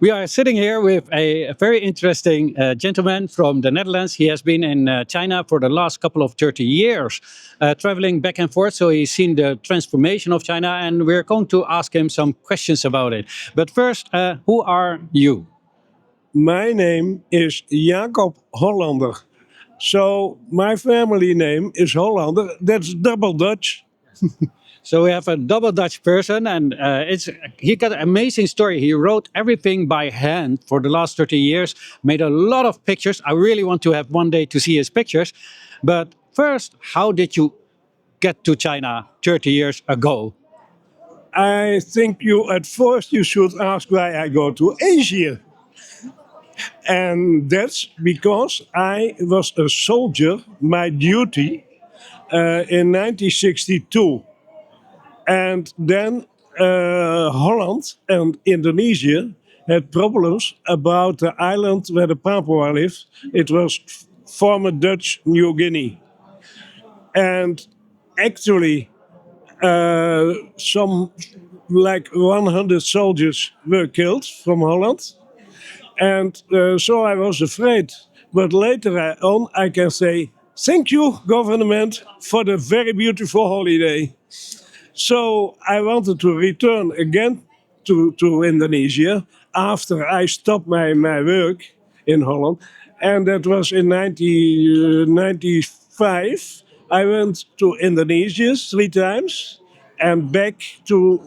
We are sitting here with a very interesting gentleman from the Netherlands. He has been in China for the last couple of 30 years, traveling back and forth. So he's seen the transformation of China, and we're going to ask him some questions about it. But first, who are you? My name is Jacob Hollander. So my family name is Hollander. That's double Dutch. So we have a double Dutch person, and he got an amazing story. He wrote everything by hand for the last 30 years, made a lot of pictures. I really want to have one day to see his pictures. But first, how did you get to China 30 years ago? I think you at first you should ask why I go to Asia. And that's because I was a soldier, my duty, in 1962. And then Holland and Indonesia had problems about the island where the Papua lived. It was former Dutch New Guinea. And actually, some like 100 soldiers were killed from Holland. And so I was afraid. But later on, I can say, thank you, government, for the very beautiful holiday. So I wanted to return again to Indonesia after I stopped my work in Holland. And that was in 1995. I went to Indonesia 3 times and back to,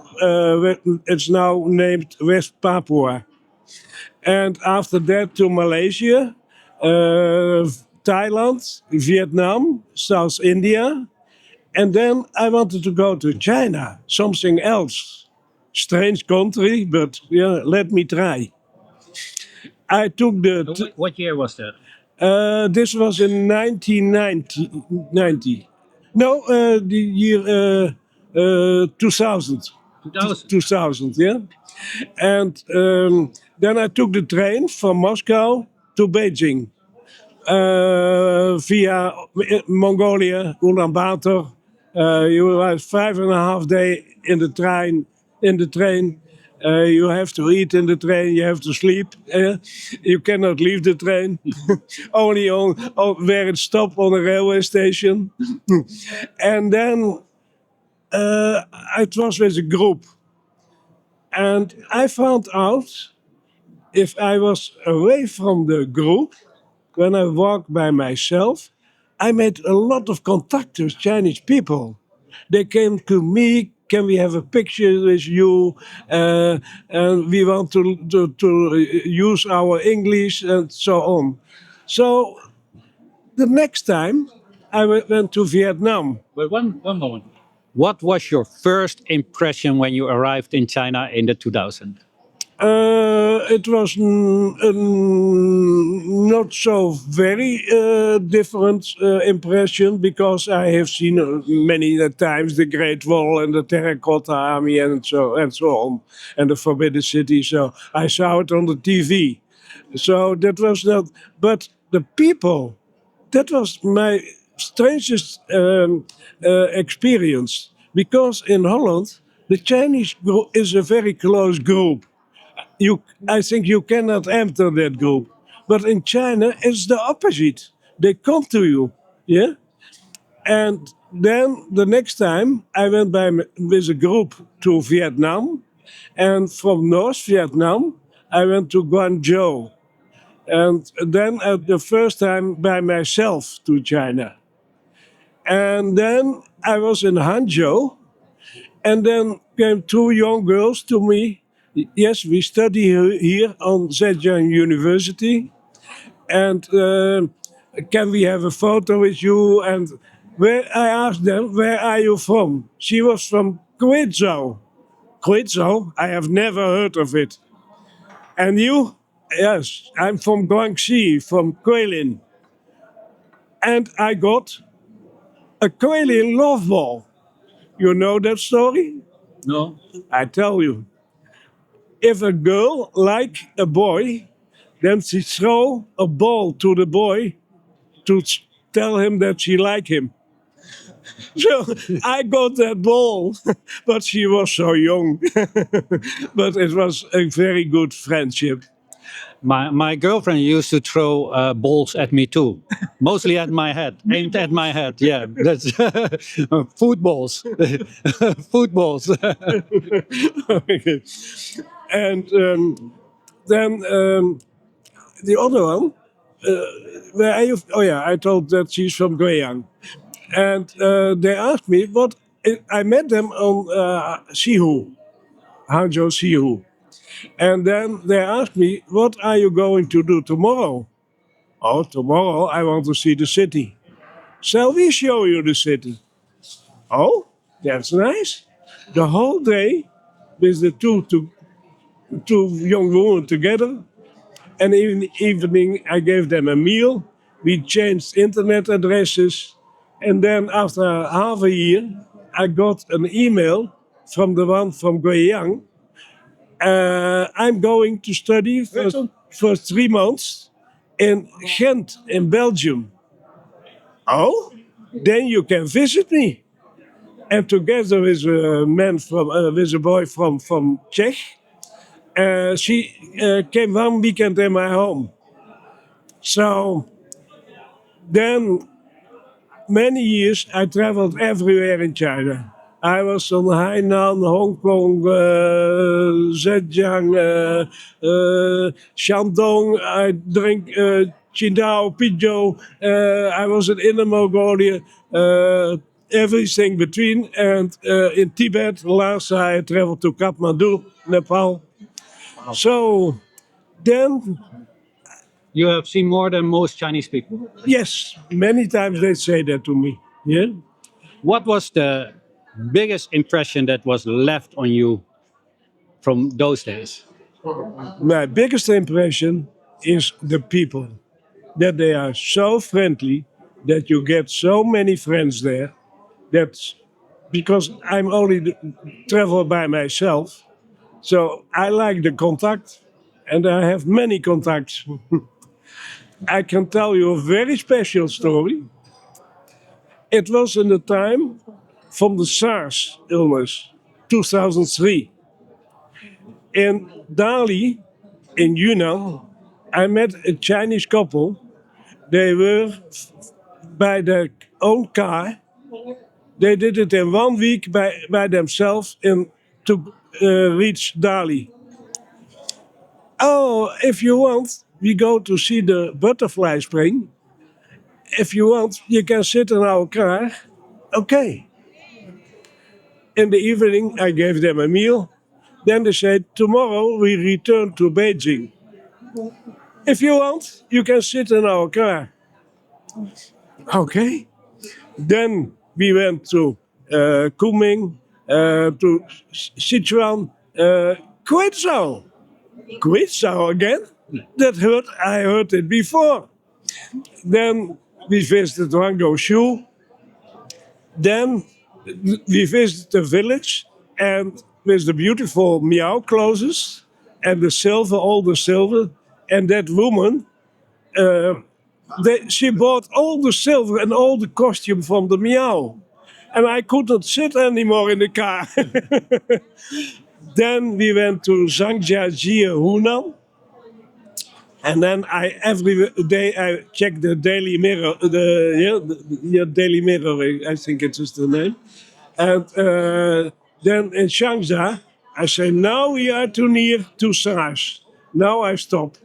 it's now named West Papua. And after that to Malaysia, Thailand, Vietnam, South India. And then I wanted to go to China, something else. Strange country, but yeah, let me try. I took What year was that? this was in 1990. No, the year 2000. 2000. 2000, yeah. And then I took the train from Moscow to Beijing via Mongolia, Ulaanbaatar. You have 5.5 days in the train. You have to eat in the train. You have to sleep. You cannot leave the train. Only on where it stopped on a railway station. And then it was with a group. And I found out if I was away from the group, when I walked by myself, I made a lot of contact with Chinese people. They came to me, can we have a picture with you? And we want to use our English and so on. So the next time I went to Vietnam. But one moment. What was your first impression when you arrived in China in the 2000? It was not so very different impression because I have seen many times the Great Wall and the Terracotta Army and so on, and the Forbidden City. So I saw it on the TV. So that was not. But the people, that was my strangest experience because in Holland the Chinese group is a very close group. I think you cannot enter that group. But in China, it's the opposite. They come to you, yeah? And then the next time, I went with a group to Vietnam. And from North Vietnam, I went to Guangzhou. And then the first time by myself to China. And then I was in Hangzhou. And then came 2 young girls to me. Yes, we study here on Xinjiang University. And can we have a photo with you? And I asked them, where are you from? She was from Quezhou. Quezhou? I have never heard of it. And you? Yes, I'm from Guangxi, from Guilin. And I got a Guilin love ball. You know that story? No. I tell you. If a girl like a boy, then she throw a ball to the boy to tell him that she like him. So I got that ball, but she was so young. But it was a very good friendship. My girlfriend used to throw balls at me too, mostly at my head, aimed at my head. Yeah, that's footballs, footballs. And then the other one, where are you? Oh yeah, I told that she's from Guiyang. And they asked me what I met them on Sihu, Hangzhou Sihu. And then they asked me, what are you going to do tomorrow? Oh, tomorrow I want to see the city. Shall we show you the city? Oh, that's nice. The whole day with the two young women together. And in the evening I gave them a meal. We changed internet addresses. And then after half a year, I got an email from the one from Guiyang. I'm going to study for 3 months in Ghent in Belgium. Oh, then you can visit me. And together with a man from, with a boy from Czech, she came 1 weekend in my home. So then many years I traveled everywhere in China. I was on Hainan, Hong Kong, Zhejiang, Shandong. I drink Qingdao, Pizhou. I was in Inner Mongolia. Everything between. And in Tibet, last I traveled to Kathmandu, Nepal. So then, You have seen more than most Chinese people. yes, many times they say that to me. Yeah. What was the biggest impression that was left on you from those days? My biggest impression is the people. That they are so friendly, that you get so many friends there. That's because I'm only travel by myself. So I like the contact, and I have many contacts. I can tell you a very special story. It was in the time from the SARS illness, 2003. In Dali, in Yunnan, I met a Chinese couple. They were by their own car. They did it in 1 week by themselves to reach Dali. Oh, if you want, we go to see the butterfly spring. If you want, you can sit in our car. Okay. In the evening, I gave them a meal. Then they said, tomorrow we return to Beijing. If you want, you can sit in our car. Okay. Then we went to Kunming, to Sichuan, Quetzal. Quetzal again? I heard it before. Then we visited Wangzhou. Then we visited the village, and with the beautiful meow clothes and the silver, all the silver, and that woman, she bought all the silver and all the costume from the meow. And I couldn't sit anymore in the car. Then we went to Zhangjiajie, Hunan. And then every day I check the Daily Mirror, the Daily Mirror, I think it is the name. And then in Shanxia, I say, now we are too near to SARS. Now I stop.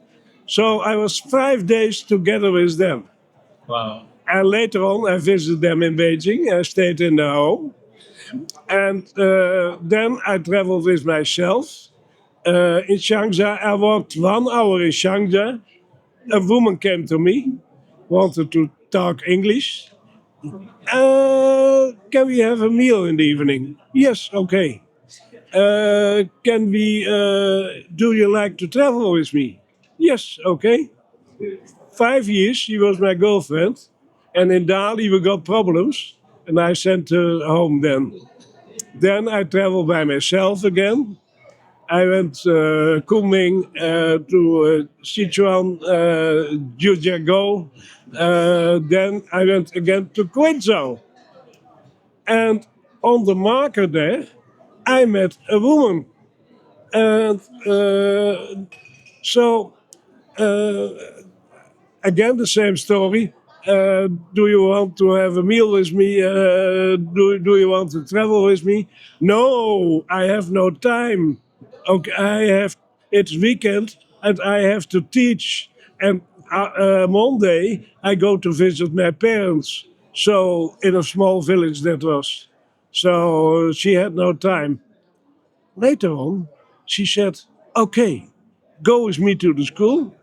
So I was 5 days together with them. Wow. And later on, I visited them in Beijing. I stayed in their home. And then I traveled with myself. In Shanxia, I walked 1 hour in Shanxia. A woman came to me, wanted to talk English. Can we have a meal in the evening? Yes, okay. Can we? Do you like to travel with me? Yes, okay. 5 years she was my girlfriend, and in Dali we got problems, and I sent her home then. Then I traveled by myself again. I went Kunming to Sichuan, Jiuzhaigou. Then I went again to Quetzal. And on the marker there, I met a woman. And so, again, the same story. Do you want to have a meal with me? Do you want to travel with me? No, I have no time. Okay, it's weekend and I have to teach. And Monday I go to visit my parents. So in a small village that was. So she had no time. Later on, she said, "Okay, go with me to the school,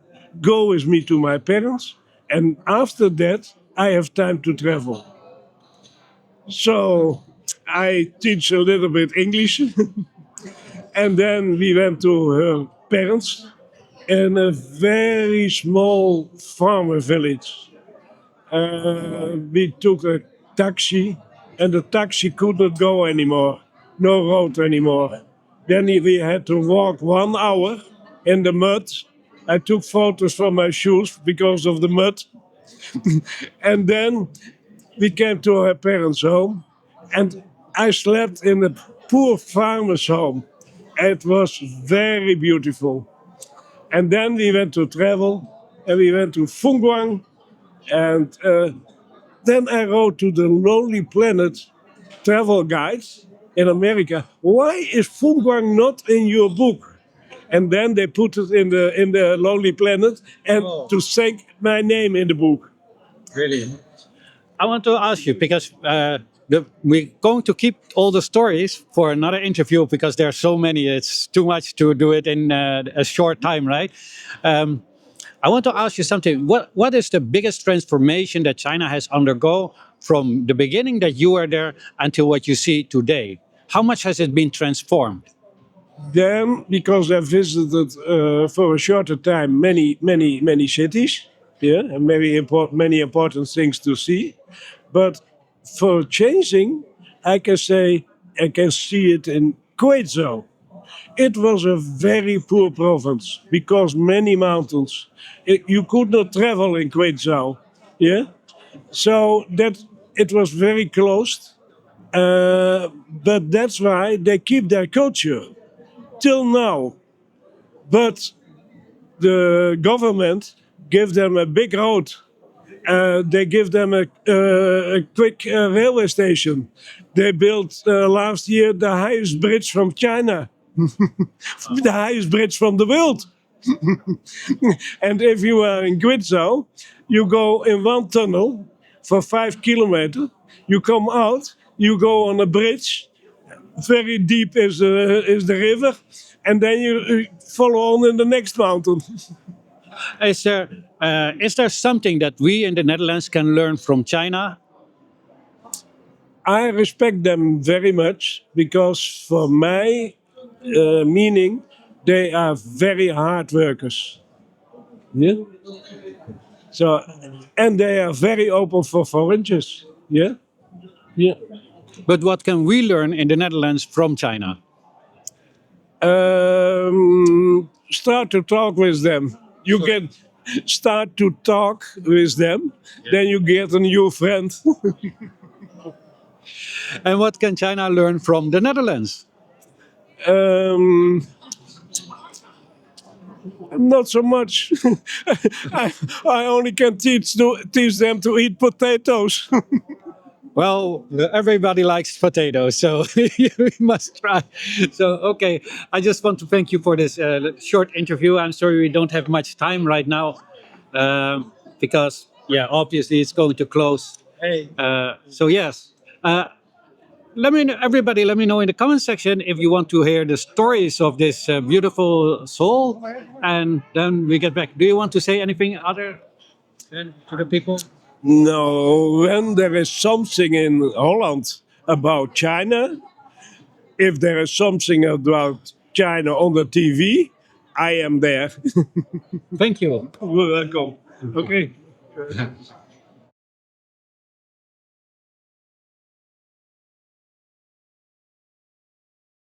go with me to my parents, and after that, I have time to travel." So I teach a little bit English, and then we went to her parents in a very small farmer village. We took a taxi, and the taxi could not go anymore. No road anymore. Then we had to walk 1 hour in the mud. I took photos from my shoes because of the mud. And then we came to her parents' home, and I slept in a poor farmer's home. It was very beautiful. And then we went to travel, and we went to Fungguang, and then I wrote to the Lonely Planet travel guides in America. Why is Fungguang not in your book? And then they put it in the Lonely Planet and to thank my name in the book. Really? I want to ask you because we're going to keep all the stories for another interview because there are so many. It's too much to do it in a short time, right? I want to ask you something. What is the biggest transformation that China has undergone from the beginning that you were there until what you see today? How much has it been transformed? Then, because I visited for a shorter time many cities, yeah, and many important things to see. But for changing, I can say I can see it in Quezon. It was a very poor province because many mountains. You could not travel in Quezon, yeah. So that it was very closed. But that's why they keep their culture till now. But the government gave them a big road. They give them a quick railway station. They built last year the highest bridge from China, the highest bridge from the world. And if you are in Guizhou, you go in one tunnel for 5 kilometers. You come out, you go on a bridge. Very deep is the river, and then you follow on in the next mountain. Is there something that we in the Netherlands can learn from China? I respect them very much because, for my meaning, they are very hard workers. Yeah. So, and they are very open for foreigners. Yeah. Yeah. But what can we learn in the Netherlands from China? Start to talk with them. You can start to talk with them, then you get a new friend. And what can China learn from the Netherlands? um, Not so much. I only can teach them to eat potatoes. Well, everybody likes potatoes, so you must try. So, okay, I just want to thank you for this short interview. I'm sorry we don't have much time right now because, yeah, obviously it's going to close. So, yes. Let me know in the comment section if you want to hear the stories of this beautiful soul, and then we get back. Do you want to say anything other to the people? No, when there is something in Holland about China, if there is something about China on the TV, I am there. Thank you. Welcome. Okay.